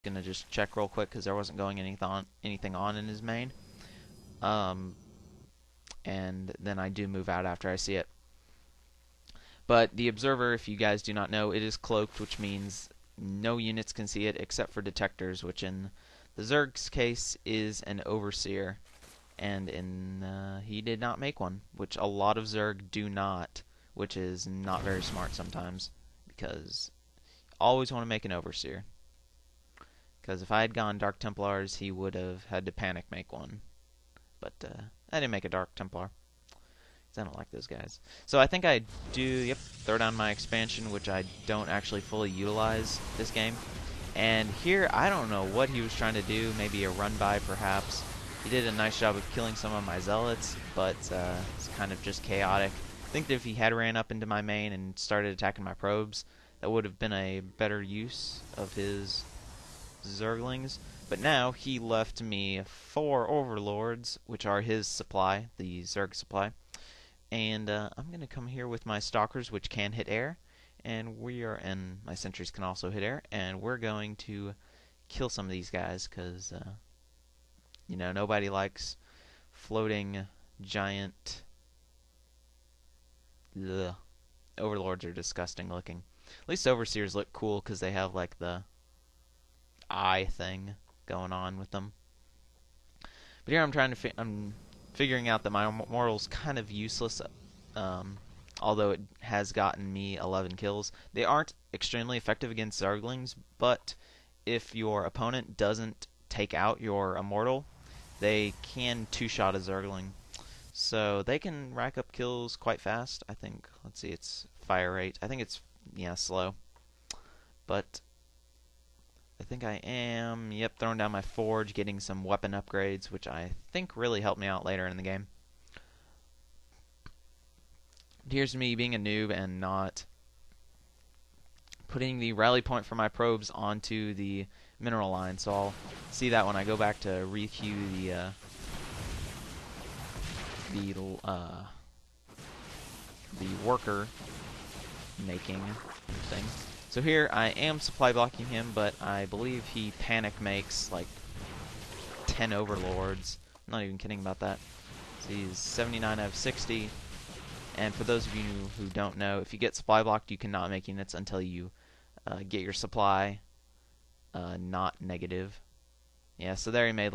gonna just check real quick because there wasn't going anything on in his main. Um, and then I do move out after I see it. But the observer, if you guys do not know, it is cloaked, which means no units can see it except for detectors, which in the Zerg's case is an overseer. And he did not make one, which a lot of Zerg do not, which is not very smart sometimes, because you always want to make an overseer. Because if I had gone Dark Templars, he would have had to panic make one. But I didn't make a Dark Templar. I don't like those guys. So I think I do, throw down my expansion, which I don't actually fully utilize this game. And here, I don't know what he was trying to do. Maybe a run-by, perhaps. He did a nice job of killing some of my zealots, but it's kind of just chaotic. I think that if he had ran up into my main and started attacking my probes, that would have been a better use of his Zerglings. But now, he left me 4 Overlords, which are his supply, the Zerg supply. And I'm going to come here with my Stalkers, which can hit air. And my Sentries can also hit air. And we're going to kill some of these guys, because, nobody likes floating giant... Ugh. Overlords are disgusting looking. At least Overseers look cool, because they have, like, the eye thing going on with them. But here I'm figuring out that my Immortal's kind of useless, although it has gotten me 11 kills. They aren't extremely effective against Zerglings, but if your opponent doesn't take out your Immortal, they can two-shot a Zergling. So they can rack up kills quite fast. I think, let's see, its fire rate. I think it's, slow. But I think I am, throwing down my forge, getting some weapon upgrades, which I think really helped me out later in the game. Here's me being a noob and not putting the rally point for my probes onto the mineral line, so I'll see that when I go back to requeue the worker making thing. So here I am supply blocking him, but I believe he panic makes like 10 Overlords. I'm not even kidding about that. So he's 79 out of 60. And for those of you who don't know, if you get supply blocked, you cannot make units until you get your supply not negative. Yeah, so there he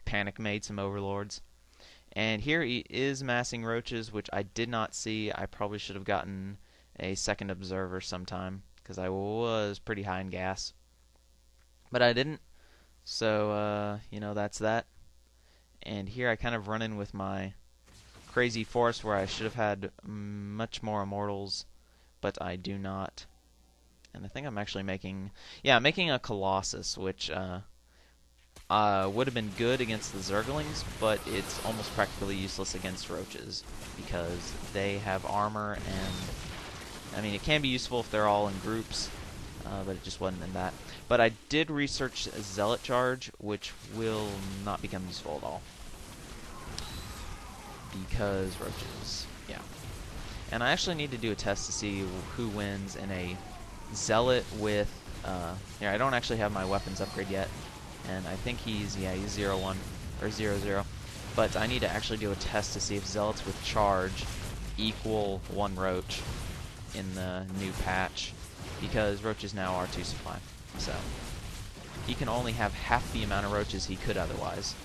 panic made some Overlords. And here he is massing roaches, which I did not see. I probably should have gotten a second observer sometime, because I was pretty high in gas. But I didn't. So, that's that. And here I kind of run in with my crazy force where I should have had much more Immortals, but I do not. And I think I'm actually making a Colossus, which would have been good against the Zerglings, but it's almost practically useless against roaches, because they have armor, and I mean, it can be useful if they're all in groups, but it just wasn't in that. But I did research Zealot Charge, which will not become useful at all, because roaches, And I actually need to do a test to see who wins in a Zealot with, I don't actually have my weapons upgrade yet, and I think he's 0-1, or 0-0. But I need to actually do a test to see if Zealots with Charge equal 1 roach in the new patch, because roaches now are 2 supply. So he can only have half the amount of roaches he could otherwise.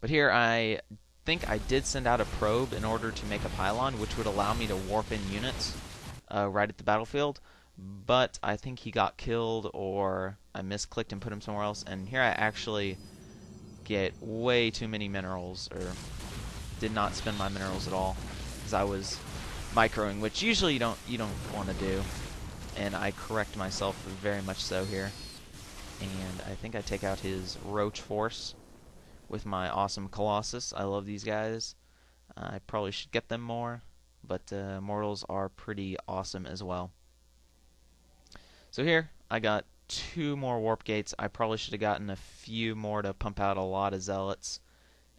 But here I think I did send out a probe in order to make a pylon, which would allow me to warp in units right at the battlefield. But I think he got killed, or I misclicked and put him somewhere else. And here I actually get way too many minerals, or did not spend my minerals at all, because I was microing, which usually you don't want to do. And I correct myself very much so here. And I think I take out his roach force with my awesome Colossus. I love these guys. I probably should get them more, but Mortals are pretty awesome as well. So here, I got 2 more warp gates. I probably should have gotten a few more to pump out a lot of zealots,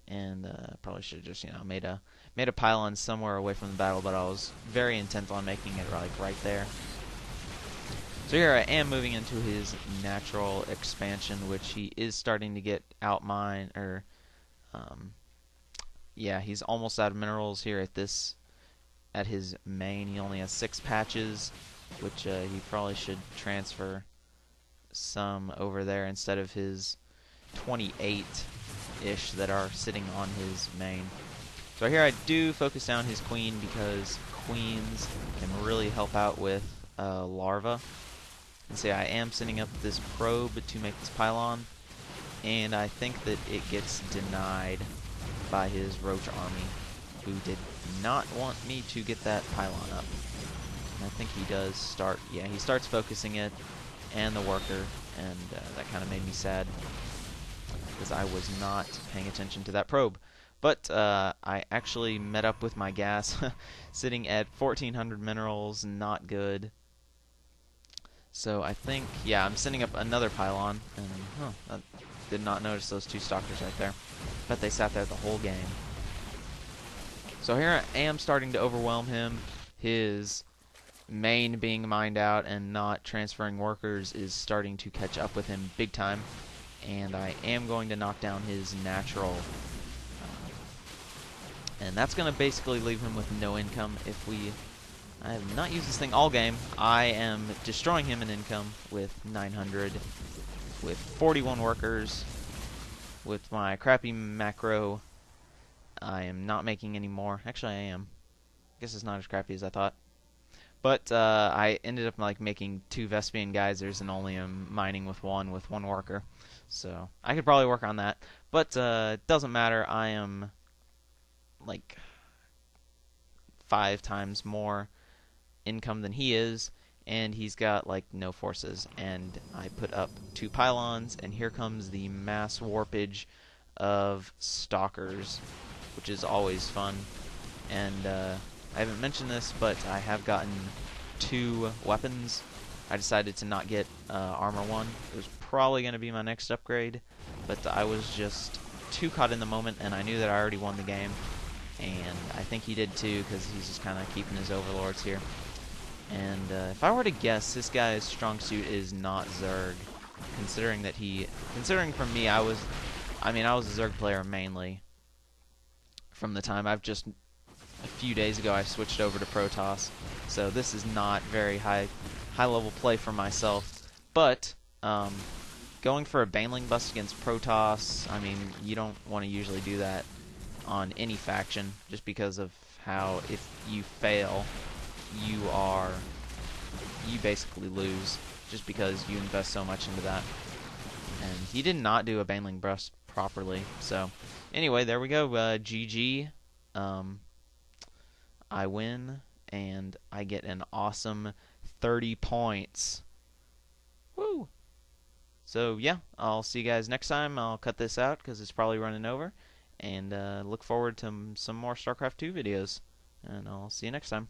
and probably should have just made a pylon somewhere away from the battle. But I was very intent on making it right there. So here I am moving into his natural expansion, which he is starting to get outmined, or yeah, he's almost out of minerals here at his main. He only has 6 patches, which he probably should transfer some over there instead of his 28-ish that are sitting on his main. So here I do focus down his queen because queens can really help out with larva. And see, I am sending up this probe to make this pylon, and I think that it gets denied by his roach army, who did not want me to get that pylon up. And I think he does start, yeah, he starts focusing it and the worker, and that kind of made me sad because I was not paying attention to that probe. But I actually met up with my gas, sitting at 1,400 minerals, not good. So I think, yeah, I'm sending up another pylon, and I did not notice those 2 stalkers right there. Bet they sat there the whole game. So here I am starting to overwhelm him. His main being mined out and not transferring workers is starting to catch up with him big time. And I am going to knock down his natural. And that's going to basically leave him with no income if we... I have not used this thing all game. I am destroying him in income with 900, with 41 workers, with my crappy macro. I am not making any more. Actually, I am. I guess it's not as crappy as I thought. But I ended up like making 2 Vespian geysers and only am mining with one worker. So I could probably work on that. But it doesn't matter. I am like 5 times more income than he is, and he's got like no forces. And I put up 2 pylons, and here comes the mass warpage of stalkers, which is always fun. And I haven't mentioned this, but I have gotten 2 weapons. I decided to not get armor 1. It was probably going to be my next upgrade, but I was just too caught in the moment, and I knew that I already won the game. And I think he did too, because he's just kind of keeping his overlords here. And if I were to guess, this guy's strong suit is not Zerg, considering for me, I was a Zerg player mainly. From the time a few days ago, I switched over to Protoss, so this is not very high level play for myself. But going for a Baneling bust against Protoss, I mean, you don't want to usually do that on any faction, just because of how if you fail, you basically lose, just because you invest so much into that. And he did not do a Baneling bust properly. So anyway, there we go. GG. I win, and I get an awesome 30 points. Woo! So yeah, I'll see you guys next time. I'll cut this out because it's probably running over. And look forward to some more StarCraft 2 videos. And I'll see you next time.